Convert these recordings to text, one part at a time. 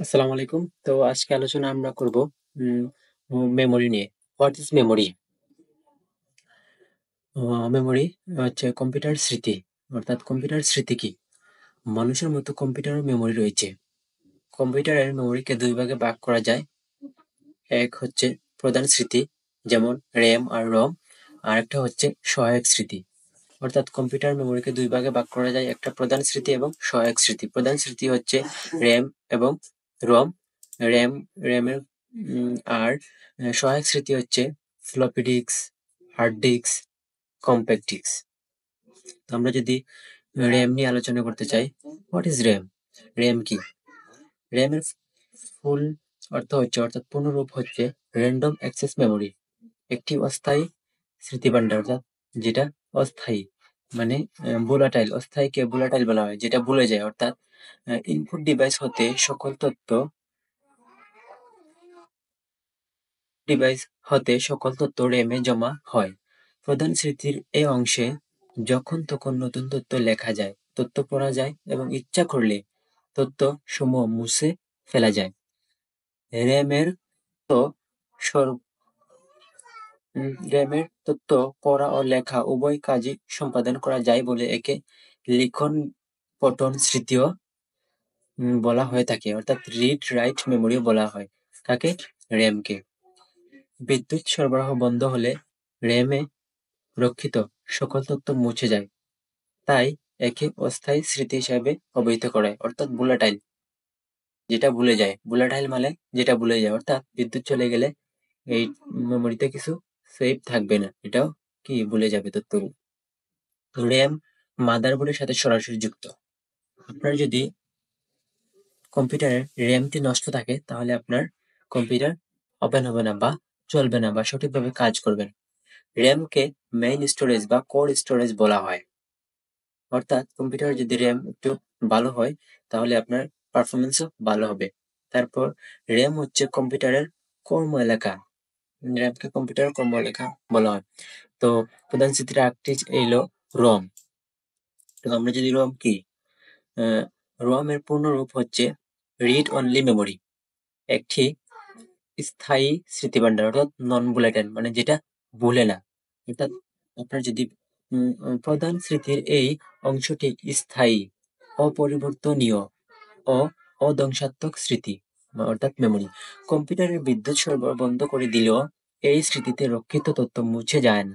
আসসালামু আলাইকুম। তো আজকে আলোচনা আমরা করব মেমোরি নিয়ে। What is memory? মেমোরি হচ্ছে কম্পিউটার স্মৃতি। অর্থাৎ কম্পিউটার স্মৃতি কি? মানুষের মতো কম্পিউটারেও মেমোরি রয়েছে। কম্পিউটারের মেমোরিকে ২ ভাগে ভাগ করা যায়। এক হচ্ছে প্রধান স্মৃতি, যেমন RAM আর ROM। আরেকটা হচ্ছে সহায়ক স্মৃতি। অর্থাৎ কম্পিউটার মেমোরিকে ২ ভাগে ভাগ করা যায়, একটা প্রধান স্মৃতি এবং সহায়ক স্মৃতি। প্রধান স্মৃতি হচ্ছে RAM এবং ROM। RAM RAM এর আর সহায়ক স্মৃতি হচ্ছে floppy disk, hard disk, compact disk. তো আমরা যদি RAM নিয়ে আলোচনা করতে চাই, হোয়াট ইজ RAM? RAM কি? RAM এর ফুল অর্থ হচ্ছে অর্থাৎ পূর্ণরূপ হচ্ছে র্যান্ডম অ্যাক্সেস মেমোরি। একটি অস্থায়ী স্মৃতিভান্ডার, অর্থাৎ যেটা অস্থায়ী মানে ভোলাটাইল। অস্থায়ীকে ভোলাটাইল বলা হয়, যেটা ভুলে যায়। অর্থাৎ ইনপুট ডিভাইস হতে সকল তথ্য RAM এ জমা হয়। প্রধান স্মৃতির এই অংশে যখন তখন নতুন তথ্য লেখা যায়, তথ্য পড়া যায় এবং ইচ্ছা করলে তথ্য সমূহ মুছে ফেলা যায়। RAM এর তো সর RAM-এর তথ্য পড়া ও লেখা উভয় কাজই সম্পাদন করা যায় বলে একে লিখন পঠন স্মৃতিও বলা হয়ে থাকে। অর্থাৎ রিড রাইট মেমোরিও বলা হয়। কাকে? RAM-কে। বিদ্যুৎ সরবরাহ বন্ধ হলে RAM-এ রক্ষিত সকল তথ্য মুছে যায়। তাই একে অস্থায়ী স্মৃতি হিসাবে অভিহিত করা হয়। অর্থাৎ ভোলাটাইল, যেটা ভুলে যায়। ভোলাটাইল মানে যেটা ভুলে যায়। অর্থাৎ বিদ্যুৎ চলে গেলে এই মেমোরিতে কিছু সেভ থাকবে না। এটাও কি ভুলে যাবে তথ্যগুলো। RAM মাদারবোর্ডের সাথে সরাসরি যুক্ত। আপনার যদি কম্পিউটারের RAM-টি নষ্ট থাকে, তাহলে আপনার কম্পিউটার ওপেন হবে না বা চলবে না বা সঠিকভাবে কাজ করবে না। RAM-কে মেইন স্টোরেজ বা কোর স্টোরেজ বলা হয়। অর্থাৎ কম্পিউটারের যদি RAM একটু ভালো হয়, তাহলে আপনার পারফরম্যান্সও ভালো হবে। তারপর RAM হচ্ছে কম্পিউটারের কর্ম এলাকা। RAM-কে কম্পিউটারের কর্ম এলাকা বলা হয়। তো প্রধান স্মৃতির আরেকটি এলো ROM। তো আমরা যদি ROM কি? আহ, ROM এর পূর্ণরূপ হচ্ছে রিড অনলি মেমোরি। একটি স্থায়ী স্মৃতিভান্ডার, অর্থাৎ নন ভোলাটাইল মানে যেটা ভুলে না। অর্থাৎ আপনার যদি প্রধান স্মৃতির এই অংশটি স্থায়ী, অপরিবর্তনীয় ও অধ্বংসাত্মক স্মৃতি অর্থাৎ মেমোরি। কম্পিউটারের বিদ্যুৎ সরবরাহ বন্ধ করে দিলেও এই স্মৃতিতে রক্ষিত তথ্য মুছে যায় না।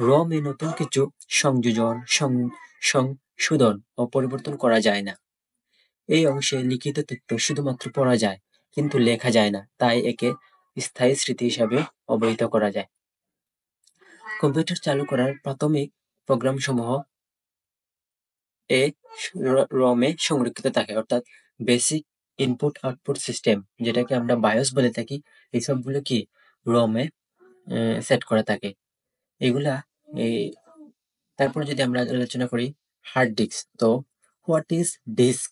ROM এ নতুন কিছু সংযোজন, সংশোধন ও পরিবর্তন করা যায় না। এই অংশে লিখিত তথ্য শুধুমাত্র পড়া যায়, কিন্তু লেখা যায় না। তাই একে স্থায়ী স্মৃতি হিসাবে অবহিত করা যায়। কম্পিউটার চালু করার প্রাথমিক প্রোগ্রামসমূহ এ ROM এ সংরক্ষিত থাকে। অর্থাৎ বেসিক ইনপুট আউটপুট সিস্টেম, যেটাকে আমরা BIOS বলে থাকি, এসবগুলো কি ROM এ সেট করা থাকে। এগুলা এই তারপর যদি আমরা আলোচনা করি হার্ড ডিস্ক। তো হোয়াট ইজ ডিস্ক?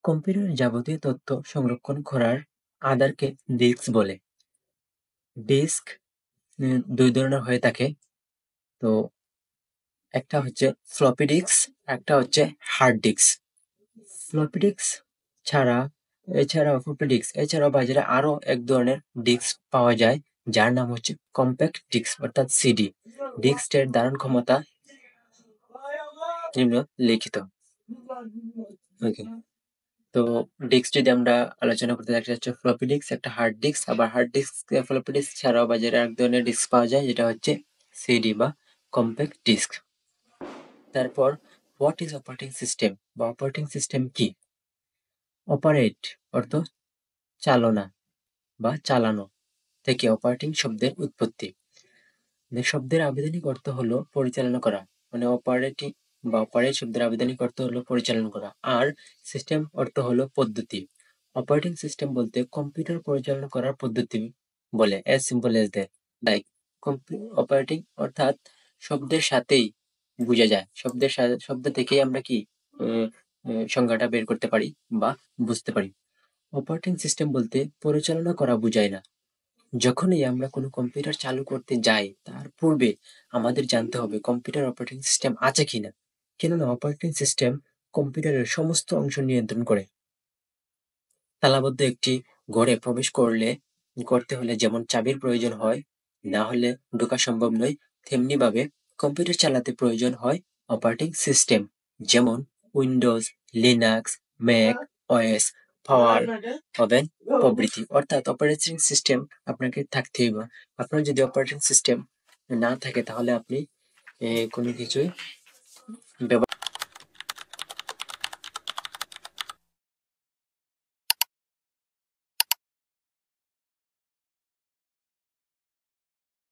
কম্পিউটারের যাবতীয় তথ্য সংরক্ষণ করার আধারকে ডিস্ক বলে। ডিস্ক ২ ধরনের হয়ে থাকে। তো একটা হচ্ছে ফ্লপি ডিস্ক, একটা হচ্ছে হার্ড ডিস্ক। ফ্লপি ডিস্ক ছাড়া ফ্লপি ডিস্ক এছাড়াও বাজারে আরো এক ধরনের ডিস্ক পাওয়া যায়, যার নাম হচ্ছে কম্প্যাক্ট ডিস্ক অর্থাৎ সিডি। ডিস্কের ধারণ ক্ষমতা নিম্নলিখিত। ওকে। তো ডিস্ক যদি আমরা আলোচনা করতে যাই, একটা হচ্ছে ফ্লপি ডিস্ক, একটা হার্ড ডিস্ক। আবার হার্ড ডিস্ক ফ্লপি ডিস্ক ছাড়াও বাজারে এক ধরনের ডিস্ক পাওয়া যায়, যেটা হচ্ছে সিডি বা কম্প্যাক্ট ডিস্ক। তারপর হোয়াট ইজ অপারেটিং সিস্টেম বা অপারেটিং সিস্টেম কি? অপারেট অর্থ চালনা বা চালানো থেকে অপারেটিং শব্দের উৎপত্তি। শব্দের আবেদনিক অর্থ হলো পরিচালনা করা, মানে অপারেটিং বা অপারেট শব্দের আবেদনিক অর্থ হলো পরিচালনা করা। আর সিস্টেম অর্থ হলো পদ্ধতি। অপারেটিং সিস্টেম বলতে কম্পিউটার পরিচালনা করার পদ্ধতি বলে, as simple as that. Like operating অর্থাৎ শব্দের সাথেই বোঝা যায়। শব্দ থেকেই আমরা কি সংজ্ঞাটা বের করতে পারি বা বুঝতে পারি। অপারেটিং সিস্টেম বলতে পরিচালনা করা বোঝায় না। যখনই আমরা কোনো কম্পিউটার চালু করতে যাই, তার পূর্বে আমাদের জানতে হবে কম্পিউটার অপারেটিং সিস্টেম আছে কিনা। কেননা অপারেটিং সিস্টেম কম্পিউটারের সমস্ত অংশ নিয়ন্ত্রণ করে। তালাবদ্ধ একটি ঘরে প্রবেশ করতে হলে যেমন চাবির প্রয়োজন হয়, না হলে ঢোকা সম্ভব নয়, তেমনিভাবে কম্পিউটার চালাতে প্রয়োজন হয় অপারেটিং সিস্টেম, যেমন উইন্ডোজ, লিনাক্স, ম্যাক ওএস, পাওয়ার ওভেন প্রভৃতি। অর্থাৎ অপারেটিং সিস্টেম আপনাকে থাকতেই হবে। আপনার যদি অপারেটিং সিস্টেম না থাকে তাহলে আপনি কোনো কিছুই ব্যবহার